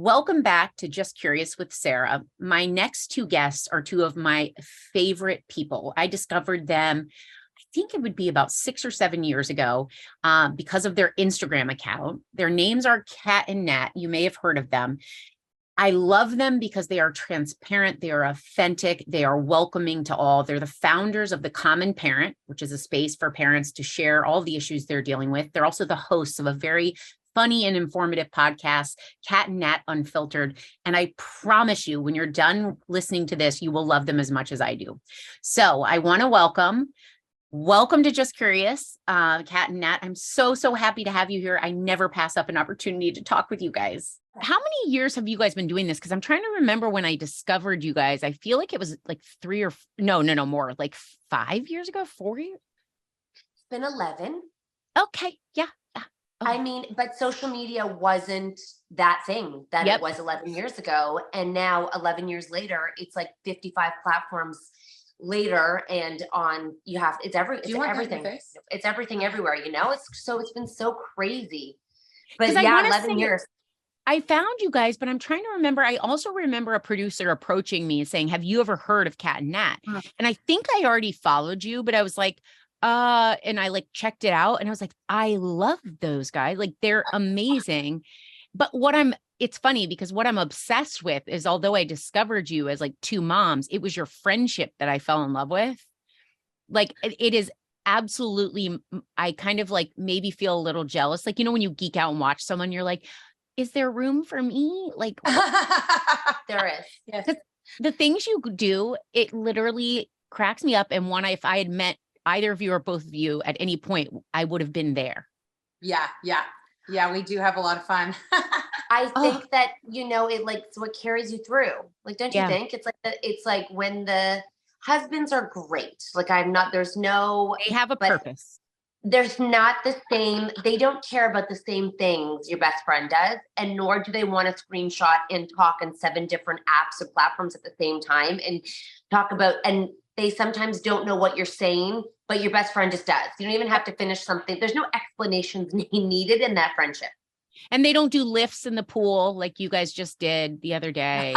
Welcome back to Just Curious with Sara. My next two guests are two of my favorite people. I discovered them, I think it would be about 6 or 7 years ago, because of their Instagram account. Their names are Cat and Nat. You may have heard of them. I love them because they are transparent, they are authentic, they are welcoming to all. They're the founders of The Common Parent, which is a space for parents to share all the issues they're dealing with. They're also the hosts of a very funny and informative podcast, Cat Nat Unfiltered. And I promise you, when you're done listening to this, you will love them as much as I do. So I want to welcome to Just Curious, Cat and Nat. I'm so happy to have you here. I never pass up an opportunity to talk with you guys. How many years have you guys been doing this? Because I'm trying to remember when I discovered you guys. I feel like it was like more, like 5 years ago, 4 years? It's been 11. Okay, yeah. I mean, but social media wasn't that thing that it was 11 years ago. And now 11 years later, it's like 55 platforms later, and it's everything. It's everything everywhere, it's been so crazy. But yeah, 11 years. I found you guys, but I'm trying to remember. I also remember a producer approaching me and saying, have you ever heard of Cat and Nat? And I think I already followed you, but I was like, and I like checked it out and I was like, I love those guys. Like they're amazing. But it's funny because what I'm obsessed with is, although I discovered you as like two moms, it was your friendship that I fell in love with. Like it is absolutely, I kind of like maybe feel a little jealous. Like, when you geek out and watch someone, you're like, is there room for me? Like there is. Yes. The things you do, it literally cracks me up. And if I had met either of you or both of you at any point, I would have been there. Yeah. We do have a lot of fun. I think that, it's what carries you through. Like, don't you think? It's like when the husbands are great. Like they have a purpose. There's not the same, they don't care about the same things your best friend does, and nor do they want to screenshot and talk on 7 different apps or platforms at the same time and talk about, and they sometimes don't know what you're saying, but your best friend just does. You don't even have to finish something. There's no explanations needed in that friendship. And they don't do lifts in the pool like you guys just did the other day.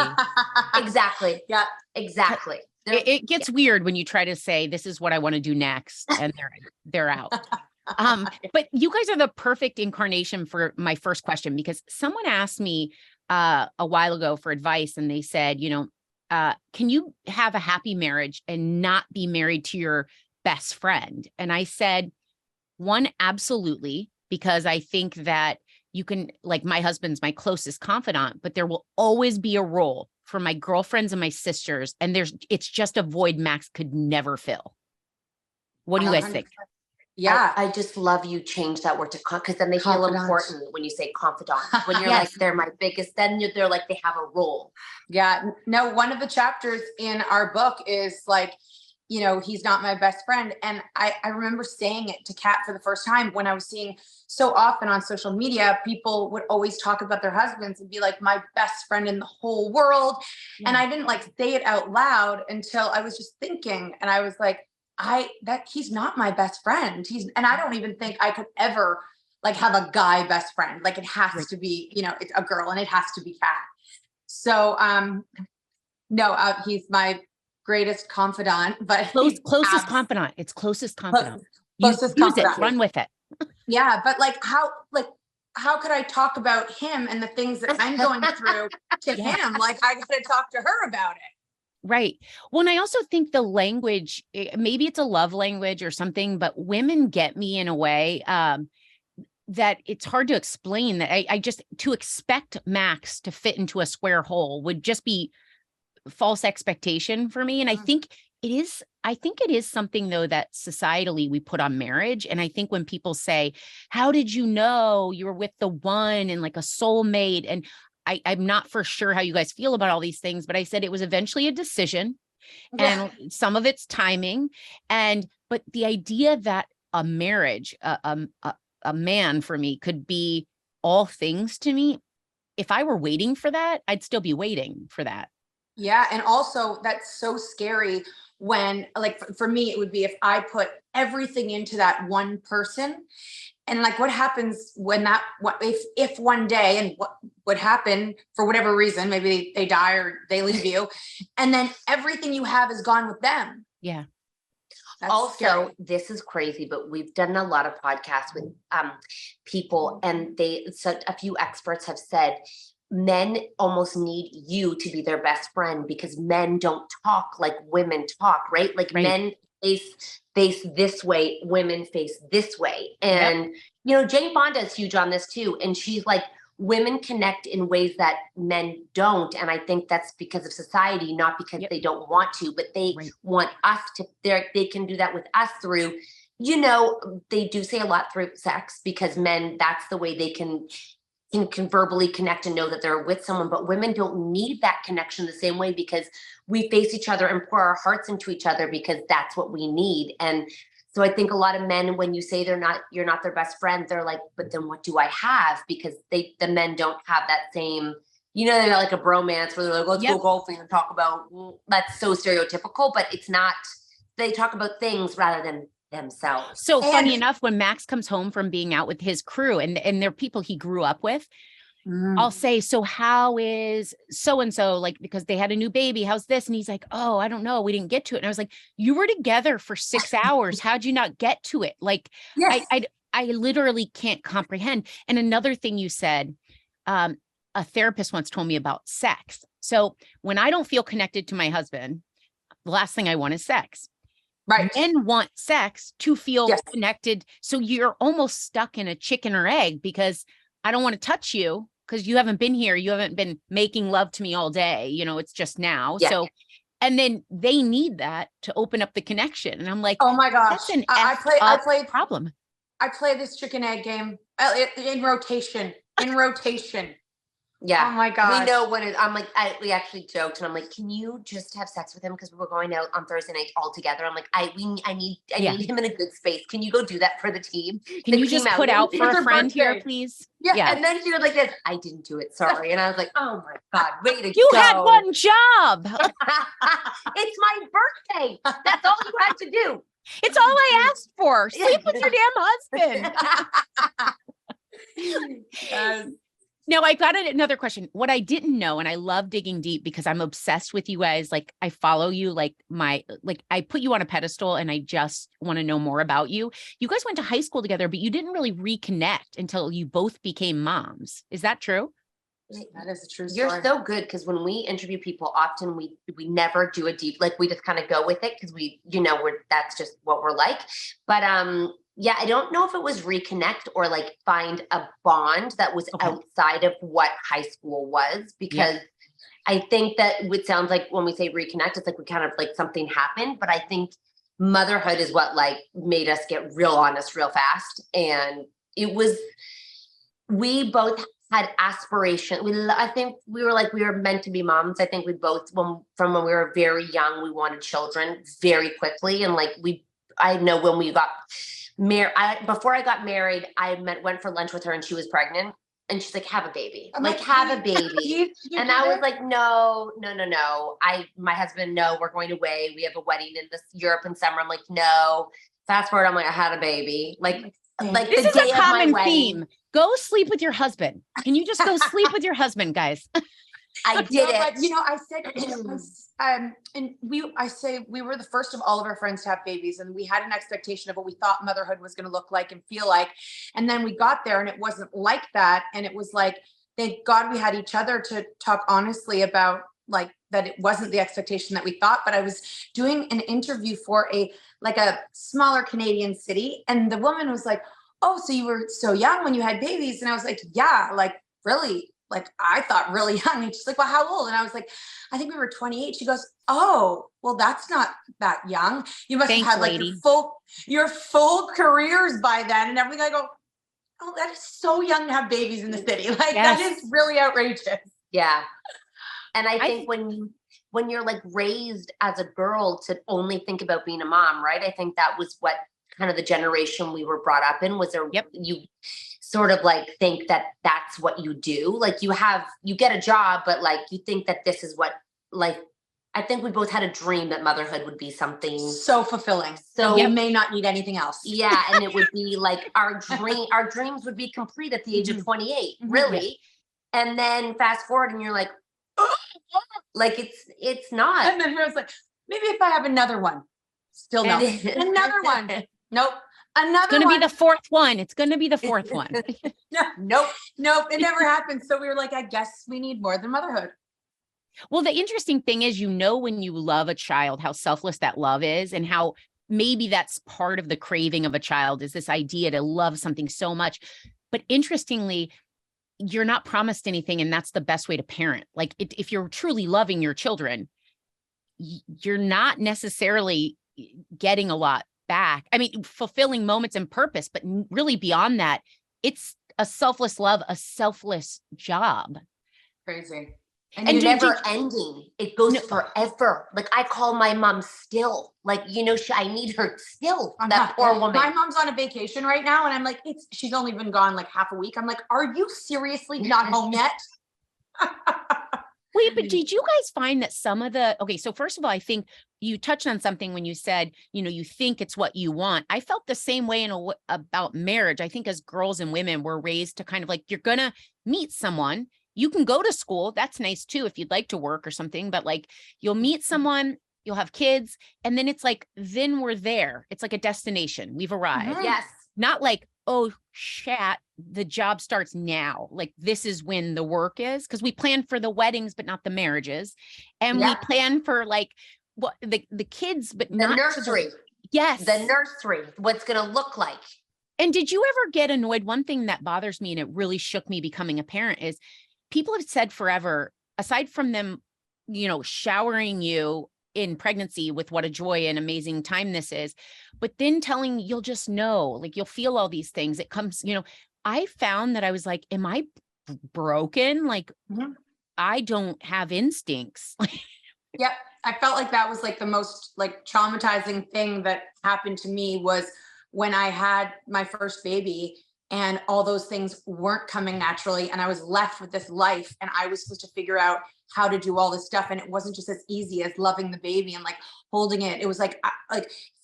Exactly. Yeah, exactly. It gets weird when you try to say, this is what I want to do next, and they're out. But you guys are the perfect incarnation for my first question, because someone asked me a while ago for advice, and they said, can you have a happy marriage and not be married to your best friend? And I said, one, absolutely, because I think that you can, like, my husband's my closest confidant, but there will always be a role for my girlfriends and my sisters. And it's just a void Max could never fill. What do you guys think? Yeah. I just love you change that word to because then they feel important when you say confidant. When you're like, they're my biggest, then they're like, they have a role. Yeah. No, one of the chapters in our book is like, he's not my best friend. And I remember saying it to Kat for the first time when I was seeing so often on social media, people would always talk about their husbands and be like, my best friend in the whole world. Yeah. And I didn't like say it out loud until I was just thinking, and I was like, he's not my best friend. And I don't even think I could ever like have a guy best friend. Like it has to be, it's a girl, and it has to be Kat. So, no, he's my greatest confidant, but closest confidant. It's closest confidant. Closest use it, run with it. Yeah. But how could I talk about him and the things that I'm going through to him? Like I got to talk to her about it. Right. Well, and I also think the language, maybe it's a love language or something, but women get me in a way that it's hard to explain. That I just, to expect Max to fit into a square hole would just be false expectation for me. And I think it is something, though, that societally we put on marriage. And I think when people say, how did you know you were with the one and like a soulmate? And I'm not for sure how you guys feel about all these things, but I said it was eventually a decision, and some of it's timing. But the idea that a marriage, a man for me could be all things to me, if I were waiting for that, I'd still be waiting for that. Yeah. And also that's so scary when, like, for me, it would be if I put everything into that one person And like, what happens when if one day, and what would happen for whatever reason, maybe they die or they leave you, and then everything you have is gone with them. Yeah. That's also, scary. this is crazy, but we've done a lot of podcasts with people, and a few experts have said men almost need you to be their best friend because men don't talk like women talk, right? Like men face this way, women face this way. And, Jane Fonda is huge on this too. And she's like, women connect in ways that men don't. And I think that's because of society, not because they don't want to, but they want us to, they can do that with us through, they do say a lot through sex because men, that's the way they can verbally connect and know that they're with someone, but women don't need that connection the same way because we face each other and pour our hearts into each other because that's what we need. And so I think a lot of men, when you say you're not their best friend, they're like, but then what do I have? Because the men don't have that same, they're like a bromance where they're like, let's go golfing and talk about, that's so stereotypical, but it's not, they talk about things rather than themselves. So funny enough, when Max comes home from being out with his crew and they're people he grew up with, I'll say, so how is so-and-so, like, because they had a new baby, how's this? And he's like, oh, I don't know. We didn't get to it. And I was like, you were together for 6 hours. How'd you not get to it? Like, I literally can't comprehend. And another thing you said, a therapist once told me about sex. So when I don't feel connected to my husband, the last thing I want is sex. Right. Men want sex to feel connected. So you're almost stuck in a chicken or egg because I don't want to touch you because you haven't been here. You haven't been making love to me all day. It's just now. Yeah. So, and then they need that to open up the connection. And I'm like, oh my gosh, that's an I play problem. I play this chicken egg game in rotation. Yeah. Oh my God. We know when I'm like, we actually joked and I'm like, can you just have sex with him? Because we were going out on Thursday night all together. I'm like, I need him in a good space. Can you go do that for the team? Can you just put out for a friend here, please? Yeah. And then she was like this, I didn't do it. Sorry. And I was like, oh my God, way to go. You had one job. It's my birthday. That's all you had to do. It's all I asked for. Sleep with your damn husband. Now I got another question. What I didn't know, and I love digging deep because I'm obsessed with you guys. Like I follow you, like I put you on a pedestal and I just want to know more about you. You guys went to high school together, but you didn't really reconnect until you both became moms. Is that true? That is a true story. You're so good because when we interview people, often we never do a deep, like we just kind of go with it because that's just what we're like. But yeah, I don't know if it was reconnect or like find a bond that was outside of what high school was, because I think that it sounds like when we say reconnect, it's like we kind of like something happened, but I think motherhood is what like made us get real honest real fast. And we both had aspiration. I think we were meant to be moms. I think we both, from when we were very young, we wanted children very quickly. And like I know when we got married, before I got married, I went for lunch with her and she was pregnant. And she's like, have a baby. Have a baby. And I was like, no. My husband, no, we're going away. We have a wedding in Europe in summer. I'm like, no. Fast forward, I'm like, I had a baby. Like this is a common theme. Go sleep with your husband. Can you just go sleep with your husband, guys? I did it. But I said, I say we were the first of all of our friends to have babies, and we had an expectation of what we thought motherhood was going to look like and feel like. And then we got there and it wasn't like that. And it was like, thank God we had each other to talk honestly about like that. It wasn't the expectation that we thought, but I was doing an interview for a smaller Canadian city. And the woman was like, oh, so you were so young when you had babies. And I was like, yeah, like really, like I thought really young. And she's like, well, how old? And I was like, I think we were 28. She goes, oh, well, that's not that young. You must have had like your full careers by then and everything. I go, oh, that is so young to have babies in the city. Like that is really outrageous. Yeah. And I think when you're like raised as a girl to only think about being a mom, right? I think that was what kind of the generation we were brought up in was you sort of like think that that's what you do. Like you get a job, but like you think that this is what like I think we both had a dream that motherhood would be something so fulfilling. So you may not need anything else. Yeah, and it would be like our dreams would be complete at the age of 28, really. Yeah. And then fast forward, and you're like, like it's not. And then I was like, maybe if I have another one, still no, another one, nope. It's going to be the fourth one. It's going to be the fourth one. Nope. It never happened. So we were like, I guess we need more than motherhood. Well, the interesting thing is, when you love a child, how selfless that love is, and how maybe that's part of the craving of a child is this idea to love something so much. But interestingly, you're not promised anything, and that's the best way to parent. Like if you're truly loving your children, you're not necessarily getting a lot back. I mean, fulfilling moments and purpose, but really beyond that, it's a selfless love, a selfless job. Crazy. And never ending. It goes forever. Like I call my mom still. Like, I need her still. That poor woman. My mom's on a vacation right now, and I'm like, she's only been gone like half a week. I'm like, are you seriously not home yet? Wait, but did you guys find that so first of all, I think you touched on something when you said, you think it's what you want. I felt the same way about marriage. I think as girls and women, we're raised to kind of like, you're going to meet someone. You can go to school. That's nice too, if you'd like to work or something, but like you'll meet someone, you'll have kids. And then it's like, then we're there. It's like a destination. We've arrived. Mm-hmm. Yes. Not like, oh, chat, the job starts now. Like this is when the work is, because we plan for the weddings, but not the marriages. And we plan for like what the kids, but the not nursery. Yes. The nursery, what's going to look like. And did you ever get annoyed? One thing that bothers me, and it really shook me becoming a parent, is people have said forever, aside from them, showering you in pregnancy with what a joy and amazing time this is, but then telling you'll just know, like you'll feel all these things. It comes, I found that I was like, am I broken? Like I don't have instincts. Yep. I felt like that was like the most like traumatizing thing that happened to me was when I had my first baby and all those things weren't coming naturally. And I was left with this life, and I was supposed to figure out how to do all this stuff. And it wasn't just as easy as loving the baby and like holding it. It was like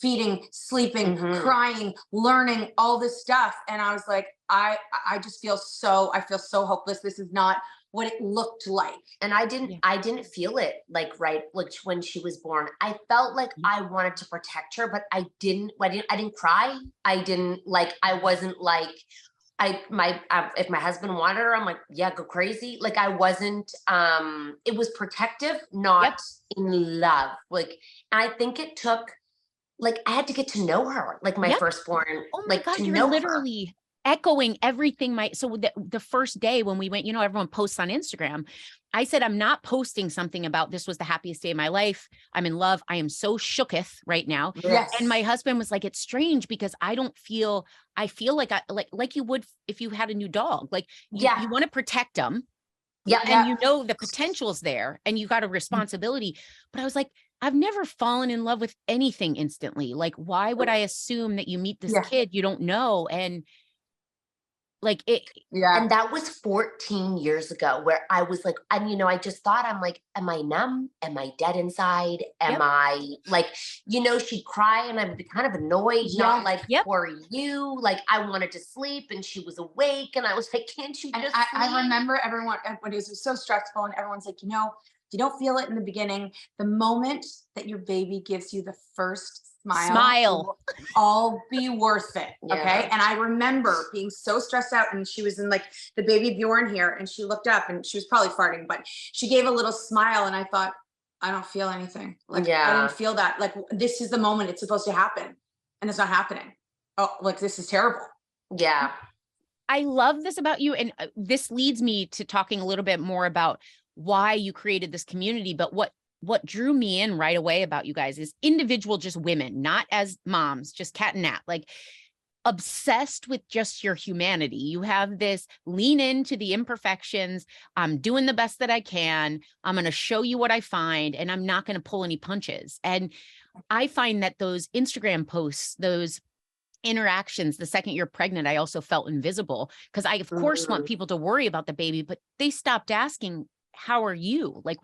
feeding, sleeping, crying, learning all this stuff. And I was like, I just feel so hopeless. This is not what it looked like. And I didn't feel it like when she was born. I felt like I wanted to protect her, but I didn't cry. I wasn't like, if my husband wanted her, I'm like, yeah, go crazy. Like I wasn't, it was protective, not in love. Like, and I think it took, like, I had to get to know her, like my firstborn. Oh my God, you're literally echoing everything. So the first day when we went, everyone posts on Instagram. I said, I'm not posting something about this was the happiest day of my life. I'm in love. I am so shooketh right now. Yes. And my husband was like, it's strange because I feel like like you would if you had a new dog. Like you want to protect them. Yeah. And the potential's there and you got a responsibility. But I was like, I've never fallen in love with anything instantly. Like, why would I assume that you meet this kid you don't know? And like it, and that was 14 years ago where I was like, I just thought, I'm like, am I numb? Am I dead inside? Am I like, she'd cry and I'd be kind of annoyed, not like, for you, like I wanted to sleep and she was awake. And I was like, can't you just sleep? I remember everybody was so stressful and everyone's like, you don't feel it in the beginning. The moment that your baby gives you the first smile, it will all be worth it. Okay. And I remember being so stressed out, and she was in like the baby Bjorn here, and she looked up and she was probably farting, but she gave a little smile, and I thought, I don't feel anything. Like I didn't feel that. Like this is the moment it's supposed to happen, and it's not happening. Oh, like this is terrible. Yeah. I love this about you. And this leads me to talking a little bit more about why you created this community, but what drew me in right away about you guys is individual, just women, not as moms, just Cat and Nat, like obsessed with just your humanity. You have this lean into the imperfections. I'm doing the best that I can. I'm going to show you what I find, and I'm not going to pull any punches. And I find that those Instagram posts, those interactions, the second you're pregnant, I also felt invisible because I, of course, want people to worry about the baby, but they stopped asking, how are you? Like,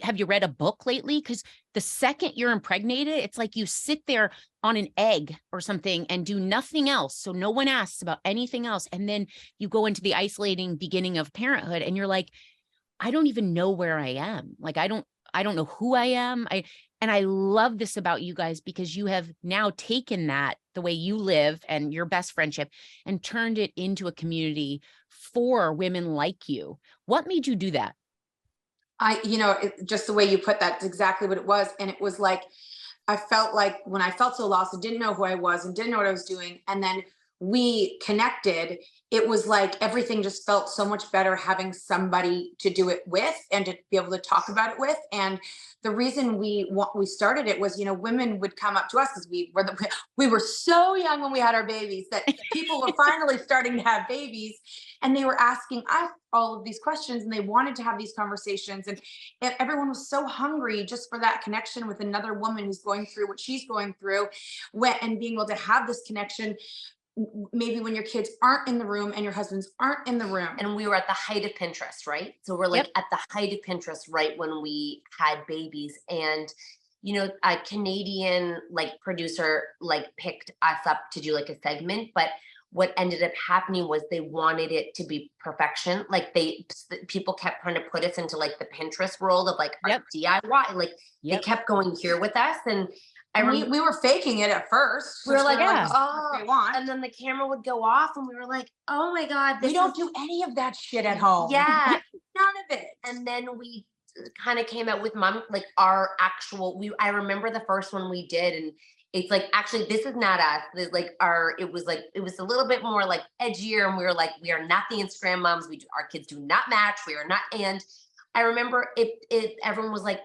have you read a book lately? Because the second you're impregnated, it's like you sit there on an egg or something and do nothing else. So no one asks about anything else. And then you go into the isolating beginning of parenthood and you're like, I don't even know where I am. Like, I don't know who I am. And I love this about you guys because you have now taken that, the way you live and your best friendship, and turned it into a community for women like you. What made you do that? Just the way you put that's exactly what it was. And it was like, I felt like when I felt so lost and didn't know who I was and didn't know what I was doing. And then we connected, it was like everything just felt so much better having somebody to do it with and to be able to talk about it with. And the reason we started it was, women would come up to us because we were so young when we had our babies that people were finally starting to have babies, and they were asking us all of these questions and they wanted to have these conversations, and everyone was so hungry just for that connection with another woman who's going through what she's going through, and being able to have this connection maybe when your kids aren't in the room and your husbands aren't in the room. And we were at the height of Pinterest, right? So we're like at the height of Pinterest right when we had babies. And, a Canadian producer picked us up to do a segment, but what ended up happening was they wanted it to be perfection. People kept trying to put us into the Pinterest world of our DIY. They kept going here with us. And we were faking it at first. We were like, oh, and then the camera would go off and we were like, oh my God, we don't do any of that shit at home. Yeah. None of it. And then we kind of came out with our actual, I remember the first one we did, and it's actually, this is not us. It's it was a little bit more edgier. And we were like, we are not the Instagram moms. Our kids do not match. We are not. And I remember everyone was like,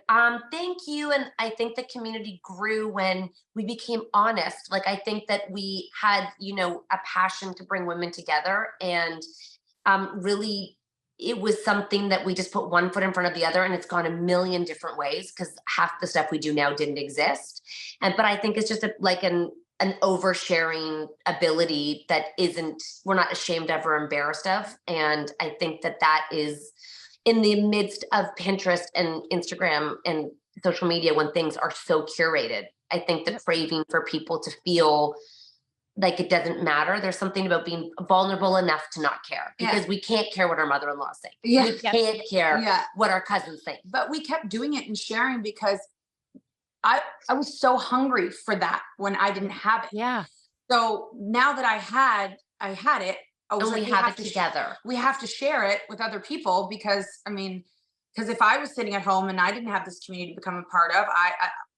thank you. And I think the community grew when we became honest. I think that we had, a passion to bring women together, and really it was something that we just put one foot in front of the other, and it's gone a million different ways because half the stuff we do now didn't exist. But I think it's just an oversharing ability that we're not ashamed of or embarrassed of. And I think that is in the midst of Pinterest and Instagram and social media, when things are so curated. I think the craving for people to feel like it doesn't matter. There's something about being vulnerable enough to not care, because we can't care what our mother-in-law think. We can't care what our cousins think. But we kept doing it and sharing because I was so hungry for that when I didn't have it. Yeah. So now that I had it, we have it together. We have to share it with other people because if I was sitting at home and I didn't have this community to become a part of,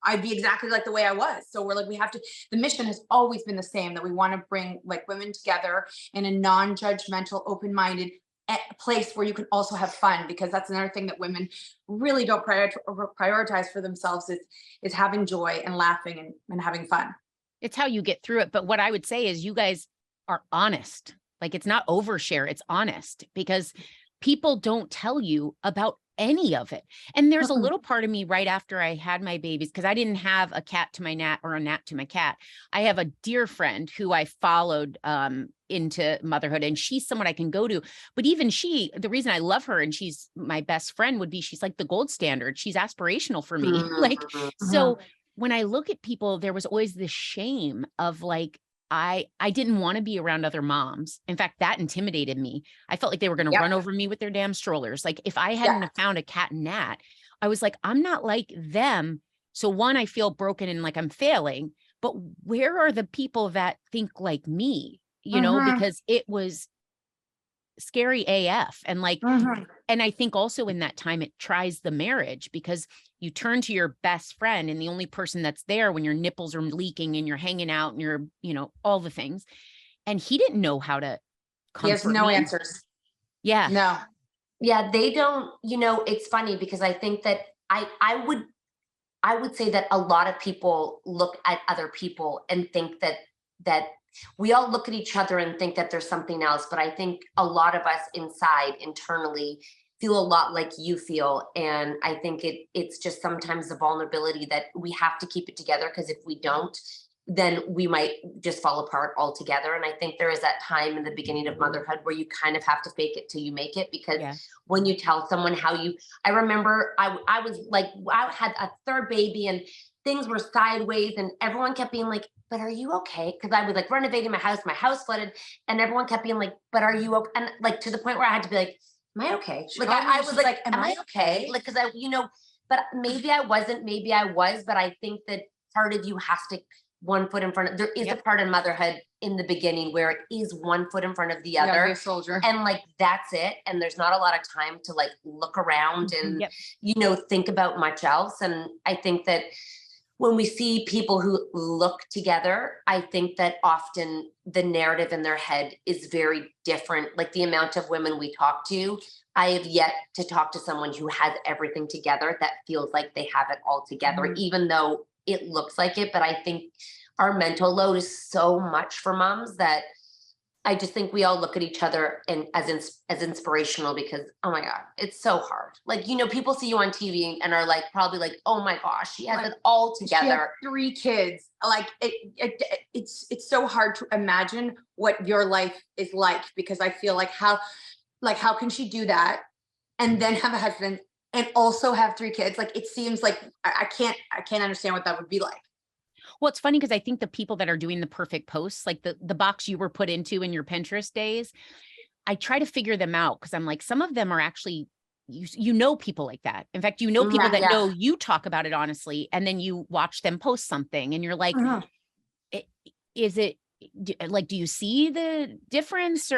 I'd be exactly like the way I was. So we're we have to, the mission has always been the same, that we want to bring women together in a non-judgmental, open-minded place where you can also have fun, because that's another thing that women really don't prioritize for themselves is having joy and laughing and having fun. It's how you get through it. But what I would say is you guys are honest. It's not overshare, it's honest, because people don't tell you about any of it. And there's a little part of me right after I had my babies, because I didn't have a cat to my Nat or a Nat to my cat. I have a dear friend who I followed into motherhood, and she's someone I can go to. But even she, the reason I love her and she's my best friend would be, she's the gold standard. She's aspirational for me. So when I look at people, there was always this shame of I didn't want to be around other moms. In fact, that intimidated me. I felt like they were going to run over me with their damn strollers. If I hadn't have found a Cat and Nat, I was like, I'm not like them. So one, I feel broken and I'm failing, but where are the people that think like me, because it was scary AF. And and I think also in that time, it tries the marriage, because you turn to your best friend and the only person that's there when your nipples are leaking and you're hanging out and you're, all the things. And he didn't know how to comfort He has no me. answers. Yeah. No. Yeah, they don't, it's funny because I think that I would say that a lot of people look at other people and think that we all look at each other and think that there's something else. But I think a lot of us internally feel a lot like you feel. And I think it's just sometimes the vulnerability that we have to keep it together, because if we don't, then we might just fall apart altogether. And I think there is that time in the beginning of motherhood where you kind of have to fake it till you make it, because when you tell someone I remember I was like, I had a third baby and things were sideways and everyone kept being like, but are you okay? Because I was like renovating my house flooded, and everyone kept being like, but are you okay? And like to the point where I had to be like, am I okay? Like I was like, am I okay? Like, because but maybe I wasn't, maybe I was, but I think that part of you has to one foot in front of, there is a part in motherhood in the beginning where it is one foot in front of the other. Be a soldier. And like, that's it. And there's not a lot of time to like look around and, think about much else. And I think that when we see people who look together, I think that often the narrative in their head is very different. Like the amount of women we talk to, I have yet to talk to someone who has everything together that feels like they have it all together, even though it looks like it. But I think our mental load is so much for moms that I just think we all look at each other and as inspirational, because, oh my God, it's so hard. Like, people see you on TV and are like, probably like, oh my gosh, she has it all together. She has 3 kids. Like it's so hard to imagine what your life is like, because I feel like how can she do that and then have a husband and also have 3 kids? Like, it seems like I can't understand what that would be like. Well, it's funny because I think the people that are doing the perfect posts, like the box you were put into in your Pinterest days, I try to figure them out, because I'm like, some of them are actually, people like that. In fact, people that know you talk about it honestly, and then you watch them post something and you're like, is it like, do you see the difference?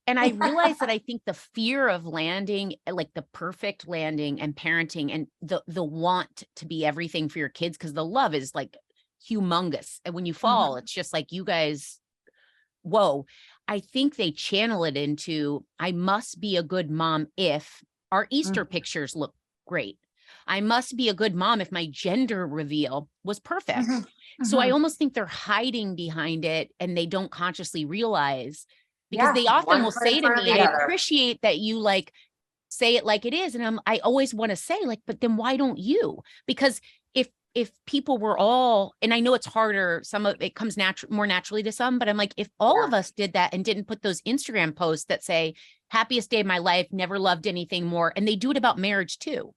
And I realize that I think the fear of landing, like the perfect landing and parenting, and the want to be everything for your kids, because the love is like humongous. And when you fall, it's just like, you guys, whoa. I think they channel it into, I must be a good mom if our Easter pictures look great. I must be a good mom if my gender reveal was perfect. So I almost think they're hiding behind it, and they don't consciously realize, because they often will say to me, I appreciate that you like say it like it is. And I always want to say, like, but then why don't you? Because if people were all, and I know it's harder, some of it comes more naturally to some, but I'm like, if all of us did that and didn't put those Instagram posts that say, happiest day of my life, never loved anything more. And they do it about marriage too.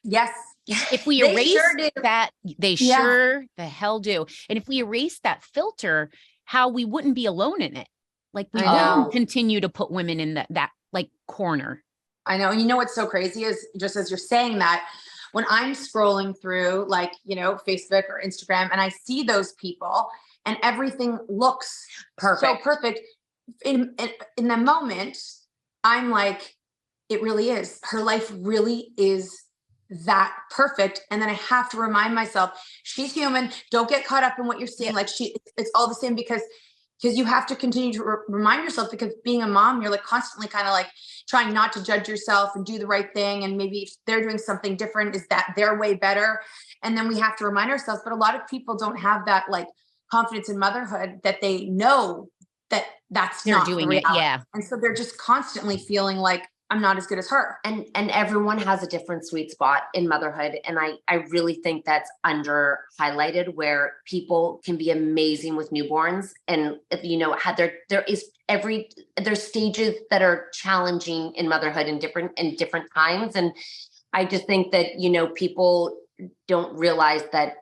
Yes. If we erase that, they sure the hell do. And if we erase that filter, how we wouldn't be alone in it. Like, we wouldn't continue to put women in that like corner. I know. And what's so crazy is, just as you're saying that, when I'm scrolling through like, Facebook or Instagram, and I see those people and everything looks so perfect in the moment, I'm like, it really is. Her life really is that perfect. And then I have to remind myself, she's human. Don't get caught up in what you're seeing. Like, it's all the same, because you have to continue to remind yourself, because being a mom, you're like constantly kind of like trying not to judge yourself and do the right thing. And maybe if they're doing something different, is that their way better? And then we have to remind ourselves, but a lot of people don't have that like confidence in motherhood, that they know that that's they're not doing the it. reality. Yeah. And so they're just constantly feeling like, I'm not as good as her. And everyone has a different sweet spot in motherhood. And I really think that's under highlighted, where people can be amazing with newborns. And there's stages that are challenging in motherhood in different times. And I just think that, people don't realize that,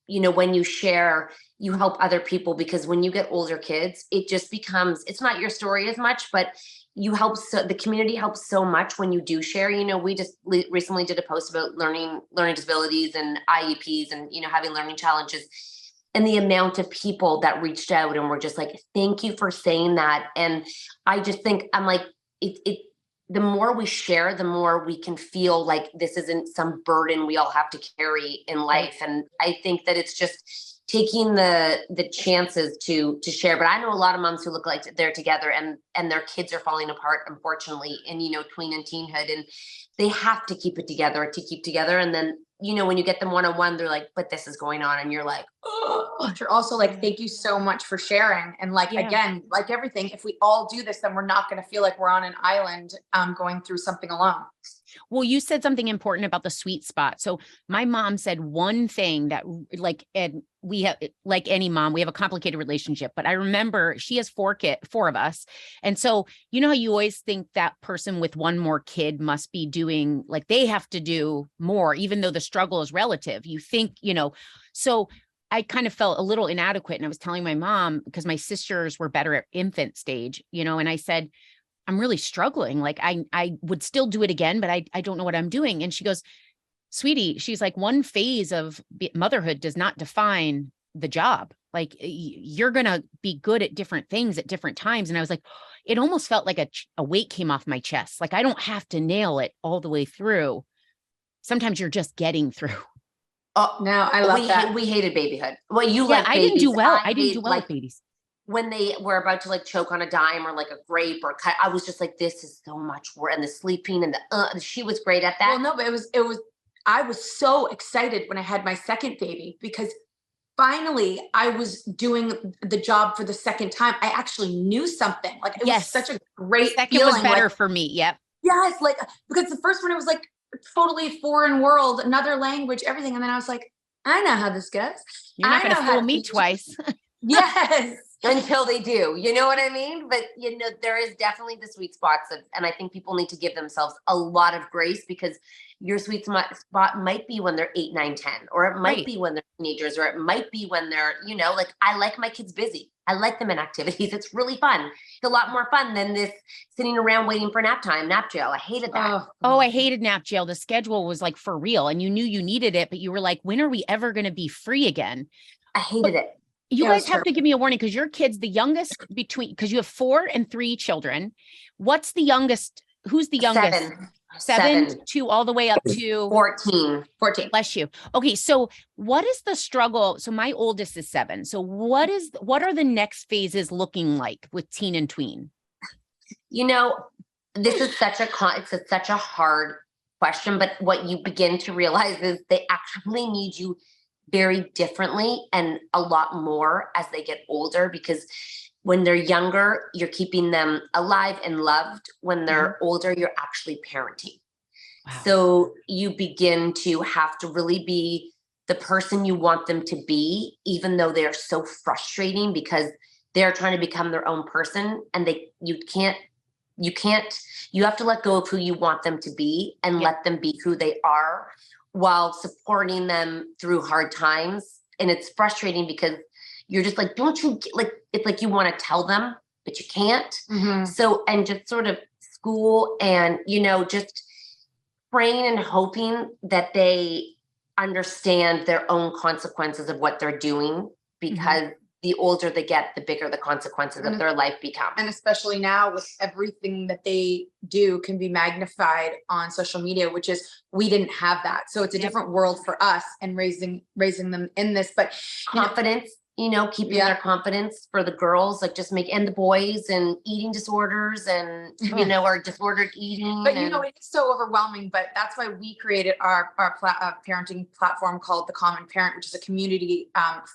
when you share, you help other people, because when you get older kids, it just becomes, it's not your story as much, but you help. So the community helps so much when you do share. We just recently did a post about learning disabilities and IEPs and, having learning challenges, and the amount of people that reached out and were just like, thank you for saying that. And I just think, I'm like, the more we share, the more we can feel like this isn't some burden we all have to carry in life. And I think that it's just taking the chances to share. But I know a lot of moms who look like they're together and their kids are falling apart, unfortunately, in, tween and teenhood, and they have to keep it together. And then, when you get them one-on-one, they're like, but this is going on. And you're like, oh, you're also like, thank you so much for sharing. And like, again, like everything, if we all do this, then we're not going to feel like we're on an island going through something alone. Well, you said something important about the sweet spot. So my mom said one thing that like, and we have, like any mom, we have a complicated relationship, but I remember she has four of us. And so, you know how you always think that person with one more kid must be doing, like, they have to do more, even though the struggle is relative. You think, so I kind of felt a little inadequate. And I was telling my mom, because my sisters were better at infant stage, and I said, I'm really struggling. Like I would still do it again, but I don't know what I'm doing. And she goes, sweetie, she's like, one phase of motherhood does not define the job. Like you're going to be good at different things at different times. And I was like, it almost felt like a weight came off my chest. Like I don't have to nail it all the way through. Sometimes you're just getting through. Oh, no, I love that. We hated babyhood. Well, you Yeah, like I babies. didn't do well. I didn't do well with babies. When they were about to like choke on a dime or like a grape or cut, I was just like, this is so much work. And the sleeping and she was great at that. Well, no, but I was so excited when I had my second baby because finally I was doing the job for the second time. I actually knew something. Like it was such a great second feeling. Was better for me. Yep. Yes. Like, because the first one, it was like totally foreign world, another language, everything. And then I was like, I know how this goes. You're not going to fool me twice. Yes. Until they do, you know what I mean? But there is definitely the sweet spots and I think people need to give themselves a lot of grace because your sweet spot might be when they're 8, 9, 10, or it might be when they're teenagers, or it might be when they're, like I like my kids busy. I like them in activities. It's really fun. It's a lot more fun than this sitting around waiting for nap jail. I hated that. Oh, I hated nap jail. The schedule was like for real. And you knew you needed it, but you were like, when are we ever going to be free again? I hated it. You guys have to give me a warning because your kid's the youngest because you have 4 and 3 children. What's the youngest? Who's the youngest? 7 to all the way up to 14. Bless you. Okay. So what is the struggle? So my oldest is 7. So what are the next phases looking like with teen and tween? This is such a hard question, but what you begin to realize is they actually need you very differently and a lot more as they get older, because when they're younger, you're keeping them alive and loved. When they're older, you're actually parenting. Wow. So you begin to have to really be the person you want them to be, even though they're so frustrating because they're trying to become their own person and you have to let go of who you want them to be and let them be who they are, while supporting them through hard times. And it's frustrating because you're just like, don't you like, it's like you want to tell them, but you can't. Mm-hmm. So, and just sort of school and, just praying and hoping that they understand their own consequences of what they're doing, because the older they get, the bigger the consequences of their life become. And especially now with everything that they do can be magnified on social media, which is, we didn't have that. So it's a different world for us and raising them in this, but confidence, keeping their confidence for the girls, like and the boys, and eating disorders and, or disordered eating. But it's so overwhelming, but that's why we created our parenting platform called The Common Parent, which is a community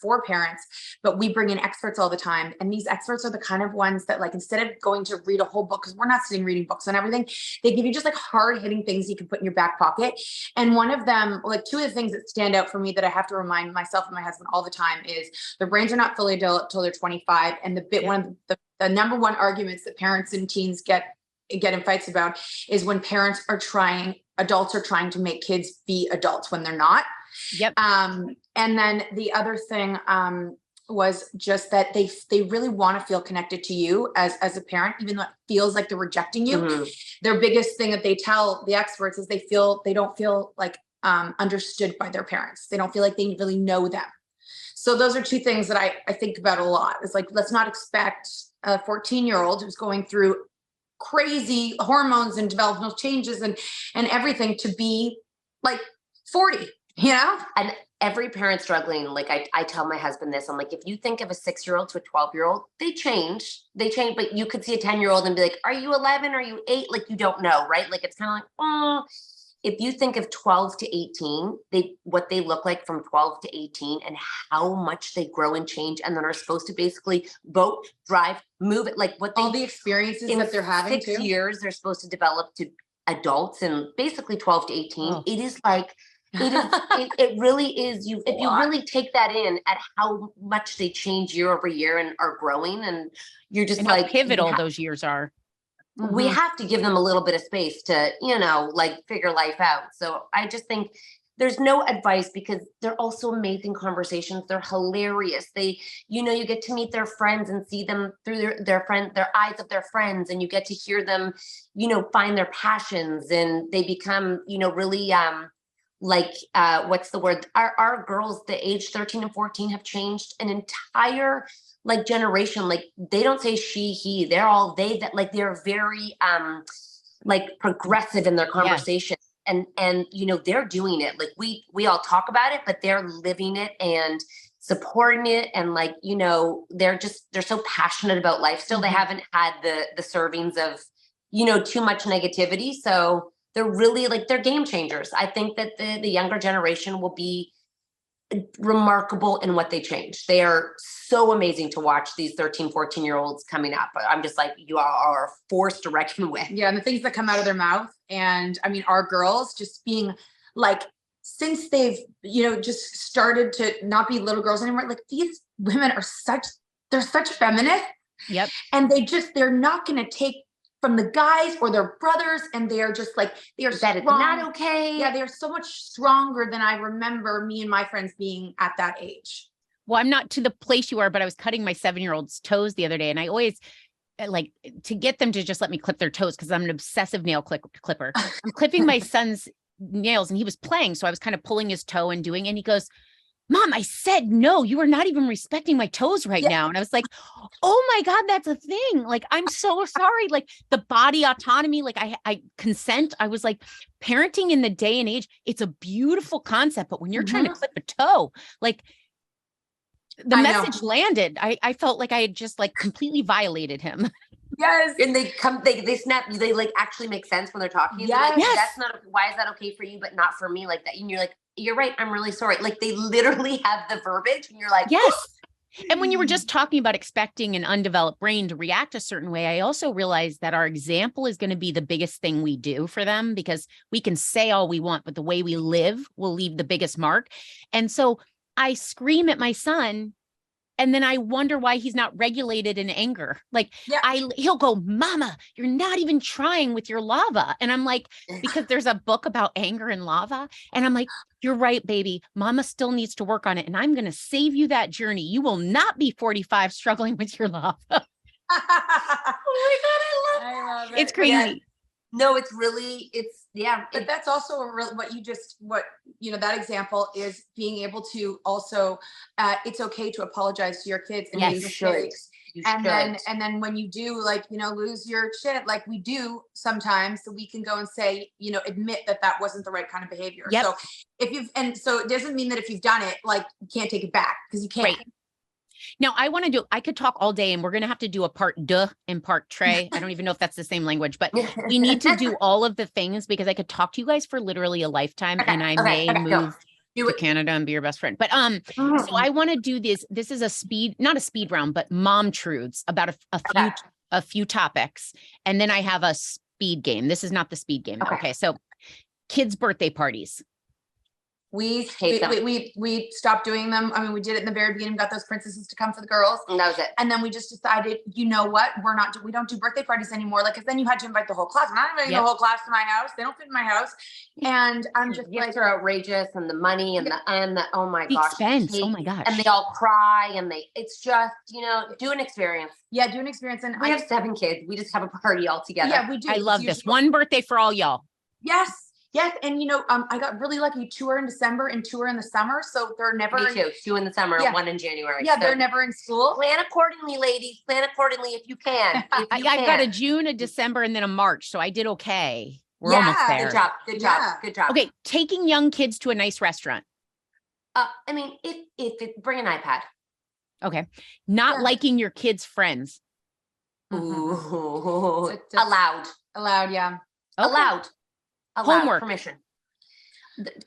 for parents, but we bring in experts all the time. And these experts are the kind of ones that, like, instead of going to read a whole book, because we're not sitting reading books on everything, they give you just like hard hitting things you can put in your back pocket. And one of them, like 2 of the things that stand out for me that I have to remind myself and my husband all the time is their brains are not fully developed till they're 25. And one of the number one arguments that parents and teens get in fights about is when adults are trying to make kids be adults when they're not. Yep. And then the other thing was just that they really want to feel connected to you as a parent, even though it feels like they're rejecting you. Mm-hmm. Their biggest thing that they tell the experts is they don't feel like understood by their parents. They don't feel like they really know them. So those are 2 things that I think about a lot. It's like, let's not expect a 14-year-old who's going through crazy hormones and developmental changes and everything to be like 40, And every parent struggling, like I tell my husband this, I'm like, if you think of a 6-year-old to a 12-year-old, they change, but you could see a 10-year-old and be like, are you 11? Are you 8? Like, you don't know, right? Like, it's kind of like, oh. If you think of 12 to 18, what they look like from 12 to 18 and how much they grow and change, and then are supposed to basically vote, drive, move it, like all the experiences that they're having 6 years, they're supposed to develop to adults, and basically 12 to 18. Oh. It is like It really is. If you really take that in at how much they change year over year and are growing, and you're just And like how pivotal those years are. We have to give them a little bit of space to, like figure life out. So I just think there's no advice because they're also amazing conversations. They're hilarious. You get to meet their friends and see them through their eyes of their friends, and you get to hear them, find their passions, and they become, really, what's the word? Our girls, the age 13 and 14 have changed an entire generation. Like they don't say she, he, they're all they, that they're very, progressive in their conversation. Yes. And they're doing it. Like we all talk about it, but they're living it and supporting it. And they're so passionate about life still. They haven't had the servings of, too much negativity. So they're really they're game changers. I think that the younger generation will be remarkable in what they change. They are so amazing to watch, these 13, 14-year-olds coming up. I'm just you are a force to reckon with. Yeah. And the things that come out of their mouth. And I mean, our girls just being since they've, just started to not be little girls anymore, these women are they're such feminists. Yep. And they're not going to take from the guys or their brothers, and they are just they are that it's not okay. Yeah, they are so much stronger than I remember me and my friends being at that age. Well, I'm not to the place you are, but I was cutting my 7-year-old's toes the other day, and I always to get them to just let me clip their toes because I'm an obsessive nail clipper. I'm clipping my son's nails, and he was playing, so I was kind of pulling his toe and he goes, "Mom, I said no, you are not even respecting my toes right now." And I was like, oh my God, that's a thing. I'm so sorry. The body autonomy, I consent. I was parenting in the day and age, it's a beautiful concept, but when you're trying to clip a toe, the message landed. I felt like I had just completely violated him. Yes. And they snap, they actually make sense when they're talking. Yes. Yes. That's not, why is that okay for you, but not for me, that. And you're you're right. I'm really sorry. They literally have the verbiage, and you're yes. And when you were just talking about expecting an undeveloped brain to react a certain way, I also realized that our example is going to be the biggest thing we do for them, because we can say all we want, but the way we live will leave the biggest mark. And so I scream at my son, and then I wonder why he's not regulated in anger. He'll go, "Mama, you're not even trying with your lava." And I'm because there's a book about anger and lava. And I'm "You're right, baby. Mama still needs to work on it. And I'm going to save you that journey. You will not be 45 struggling with your lava." Oh my God, I love it. It's crazy. Yeah. No, But that's also that example is being able to also, it's okay to apologize to your kids and make mistakes. And then when you do lose your shit, we do sometimes, so we can go and say, admit that wasn't the right kind of behavior. Yep. So so it doesn't mean that if you've done it, you can't take it back, because you can't. Right. Now I could talk all day, and we're going to have to do a part deux and part tres. I don't even know if that's the same language, but we need to do all of the things, because I could talk to you guys for literally a lifetime, and I may move to Canada and be your best friend. But so I want to do this. This is not a speed round, but mom truths about a few topics. And then I have a speed game. This is not the speed game. Okay. So kids' birthday parties. We stopped doing them. I mean, we did it in the very beginning, got those princesses to come for the girls. And that was it. And then we just decided, you know what? We don't do birthday parties anymore. Cause then you had to invite the whole class. I'm not inviting the whole class to my house. They don't fit in my house. And I'm just gifts are outrageous, and the money and the oh my gosh. Expense. Oh my gosh. And they all cry, and it's just, do an experience. Yeah, do an experience. And we have 7 kids. We just have a party all together. Yeah, we do. I love this. One birthday for all y'all. Yes. Yes. And I got really lucky. 2 are in December and 2 are in the summer. So they're never. Me too. 2 in the summer, 1 in January. Yeah, so they're never in school. Plan accordingly, ladies. Plan accordingly if you can. I got a June, a December, and then a March. So I did okay. We're almost there. Good job. Okay. Taking young kids to a nice restaurant. I mean, if bring an iPad. Okay. Not liking your kids' friends. Ooh. Allowed. Yeah. Okay. Allowed. Homework. Permission.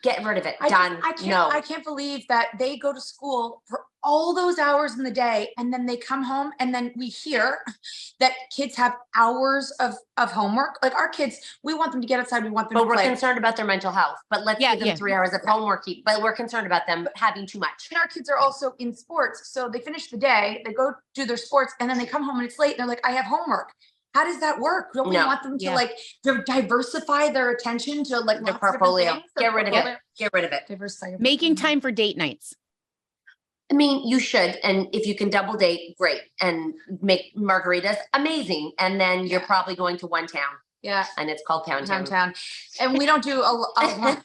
Get rid of it. I Done. I can't believe that they go to school for all those hours in the day, and then they come home, and then we hear that kids have hours of homework. Like our kids, we want them to get outside. We want them But to we're play. concerned about their mental health. But let's give them 3 hours of homework. But we're concerned about them having too much. And our kids are also in sports. So they finish the day, they go do their sports, and then they come home and it's late. And they're like, I have homework. How does that work? Don't we want them to like to diversify their attention to like their portfolio? Get rid of it. Get rid of it. Diversify. Making time for date nights. I mean, you should. And if you can double date, great. And make margaritas, amazing. And then you're probably going to one town. Yeah. And it's called Town. And we don't do a lot.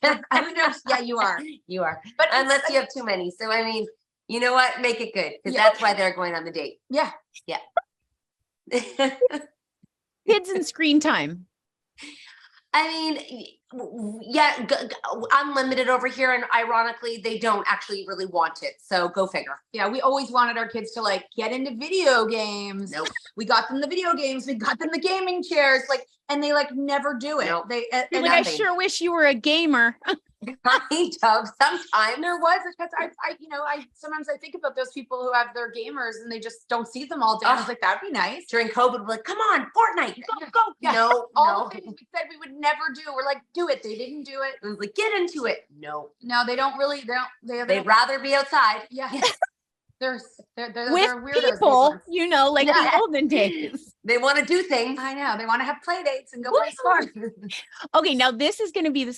Yeah, you are. You are. But unless you have too many. So, I mean, you know what? Make it good. Because that's why they're going on the date. Yeah. Yeah. Kids and screen time. I mean, yeah, unlimited over here. And ironically, they don't actually really want it. So go figure. Yeah, we always wanted our kids to like get into video games. Nope. We got them the video games. We got them the gaming chairs. Like, and they like never do it. Nope. They Like, I sure wish you were a gamer. Kind of. Sometimes there was because I sometimes I think about those people who have their gamers and they just don't see them all day. I was like, that'd be nice. During COVID, we're like, come on, Fortnite, go. Yeah. No, all the things we said we would never do. We're like, do it. They didn't do it. I was like, get into it. No, they don't really. They'd rather be outside. Yeah. They're with weirdos, people, like the olden days. They want to do things. I know. They want to have play dates and go play sports. Okay, now this is going to be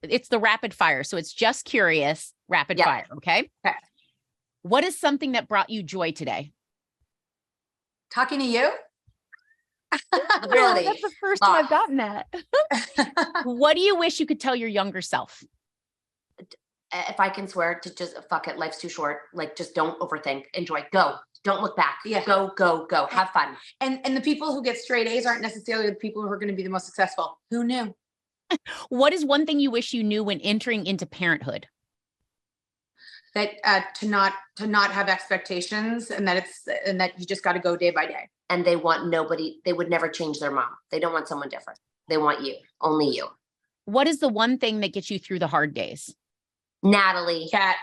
it's the rapid fire. So it's just curious, rapid fire. Okay. What is something that brought you joy today? Talking to you. Really? That's the first time I've gotten that. What do you wish you could tell your younger self? If I can swear, to just fuck it. Life's too short. Like, just don't overthink. Enjoy. Go. Don't look back. Yeah. Go. Have fun. And the people who get straight A's aren't necessarily the people who are going to be the most successful. Who knew? What is one thing you wish you knew when entering into parenthood? That to not have expectations, and that you just got to go day by day. And they want nobody. They would never change their mom. They don't want someone different. They want you. Only you. What is the one thing that gets you through the hard days? Natalie. Cat.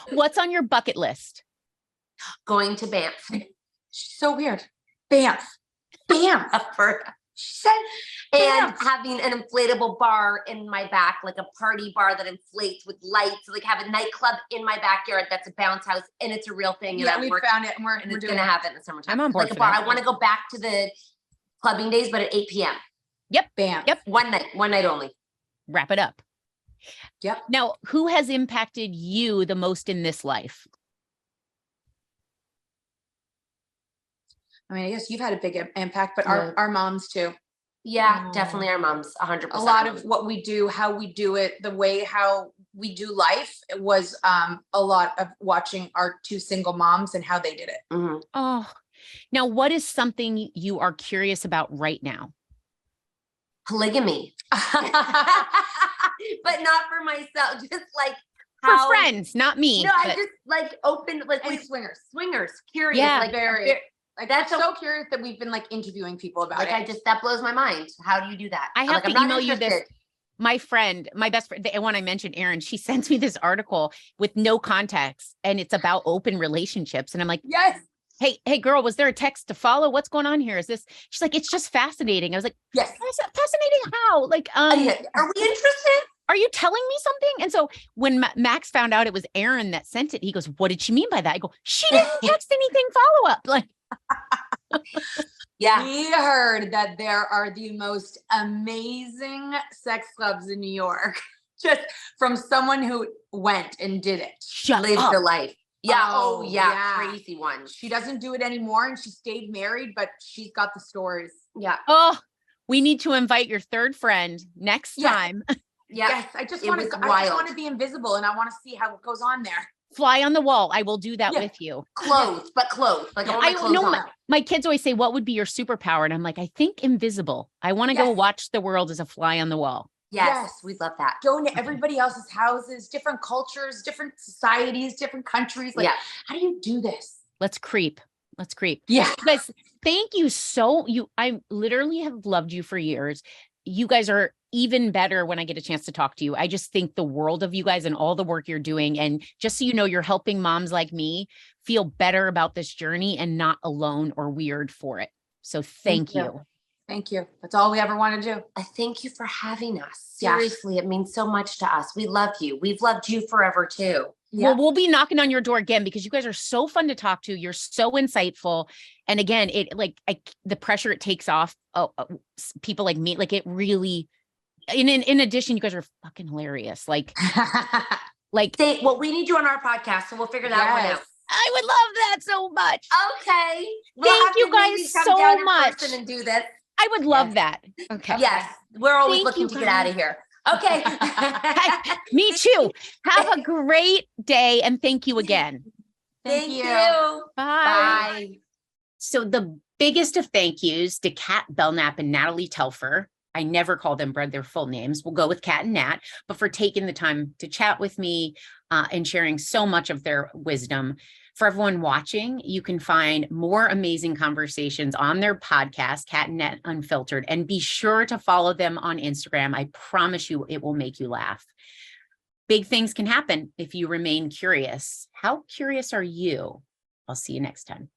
What's on your bucket list? Going to Banff. She's so weird. Banff. She said, and having an inflatable bar in my back, like a party bar that inflates with lights, like have a nightclub in my backyard that's a bounce house, and it's a real thing. Yeah, we found it, and we're going to have it in the summertime. I'm on board like a bar. I want to go back to the clubbing days, but at 8 p.m. Yep. Bam. Yep. One night only. Wrap it up. Yep. Now, who has impacted you the most in this life? I mean, I guess you've had a big impact, but our moms too. Yeah, definitely our moms, 100%. A lot of what we do, how we do it, the way how we do life, it was a lot of watching our two single moms and how they did it. Mm-hmm. Oh, now what is something you are curious about right now? Polygamy. But not for myself, just like for friends, not me. No, I just like open, like swingers, curious. Yeah, like very. Like that's so curious that we've been like interviewing people about it. That blows my mind. How do you do that? I have to email you this. My friend, my best friend, the one I mentioned, Erin, she sends me this article with no context, and it's about open relationships. And I'm like, yes. Hey, girl, was there a text to follow? What's going on here? Is this? She's like, it's just fascinating. I was like, yes, fascinating. How? Like, are we interested? Are you telling me something? And so when Max found out it was Erin that sent it, he goes, what did she mean by that? I go, she didn't text anything follow up. Like, yeah. We heard that there are the most amazing sex clubs in New York, just from someone who went and did it. Lived the life. Yeah. Oh, yeah. Crazy one. She doesn't do it anymore, and she stayed married, but she's got the stories. Yeah. Oh, we need to invite your third friend next time. Yeah. Yes. I just want to be invisible, and I want to see how it goes on there. Fly on the wall. I will do that with you. Clothes. Like my kids always say, what would be your superpower? And I'm like, I think invisible. I want to go watch the world as a fly on the wall. Yes, we love that. Go into everybody else's houses, different cultures, different societies, different countries. Like, how do you do this? Let's creep. Yeah. You guys, thank you I literally have loved you for years. You guys are even better when I get a chance to talk to you. I just think the world of you guys and all the work you're doing. And just so you know, you're helping moms like me feel better about this journey and not alone or weird for it. So thank you. Thank you. That's all we ever want to do. I thank you for having us. Yeah. Seriously, it means so much to us. We love you. We've loved you forever too. Yeah. Well, we'll be knocking on your door again because you guys are so fun to talk to. You're so insightful. And again, the pressure it takes off people like me, like it really, in addition, you guys are fucking hilarious. Like, well, we need you on our podcast, so we'll figure that one out. I would love that so much. Okay. Thank you guys so much. And do this. I would love that. Okay. Yes. We're always Thank looking you, to get out of here. Okay. Me too. Have a great day. And thank you again. Thank you. Bye. Bye. So the biggest of thank yous to Cat Belknap and Natalie Telfer. I never call them their full names. We'll go with Cat and Nat, but for taking the time to chat with me and sharing so much of their wisdom. For everyone watching, you can find more amazing conversations on their podcast, Cat Nat Unfiltered, and be sure to follow them on Instagram. I promise you it will make you laugh. Big things can happen if you remain curious. How curious are you? I'll see you next time.